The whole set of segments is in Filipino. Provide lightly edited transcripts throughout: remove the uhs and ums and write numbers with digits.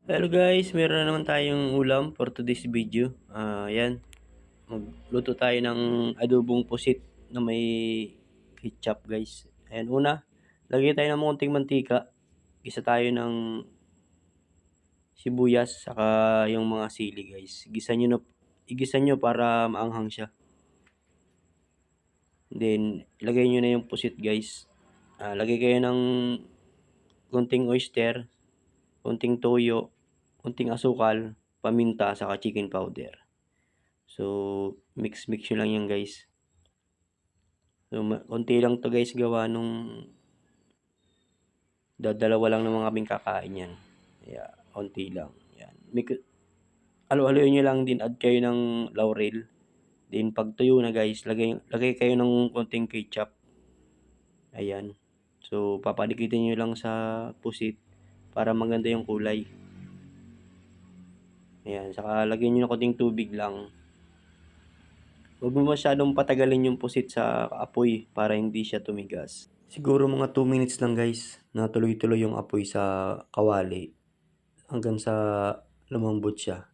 Hello guys, meron na naman tayong ulam for today's video. Yan, magluto tayo ng adobong pusit na may ketchup guys. Ayan, una, lagyan tayo ng konting mantika. Gisa tayo ng sibuyas, saka yung mga sili guys. Igisa nyo para maanghang siya. Then, ilagay nyo na yung pusit guys. Lagay kayo ng konting oyster, konting toyo, konting asukal, paminta, saka chicken powder. So, mix nyo lang yan guys. So, konti lang to guys gawa nung dadalawa lang naman kaming kakain yan. Kaya, konti lang. Yan. Halo-haloyin nyo lang din, add kayo ng laurel. Then, pag tuyo na guys, lagay kayo ng konting ketchup. Ayan. So, papadikitin nyo lang sa pusit para maganda yung kulay. Ayan. Saka, lagyan nyo ng konting tubig lang. Huwag mo masyadong patagalin yung pusit sa apoy para hindi siya tumigas. Siguro mga 2 minutes lang guys na tuloy-tuloy yung apoy sa kawali hanggang sa lumambot siya.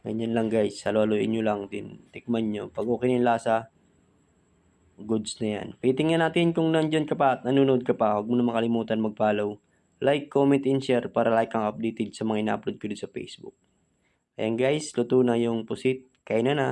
Ganyan lang guys, halo-haloin nyo lang din, tikman nyo. Pag okay na yung lasa, goods na yan. Tingnan natin kung nandyan ka pa at nanonood ka pa. Huwag mo na makalimutan mag-follow, like, comment, and share para like kang updated sa mga ina-upload ko dito sa Facebook. Ayan guys, luto na yung pusit. Kain na na.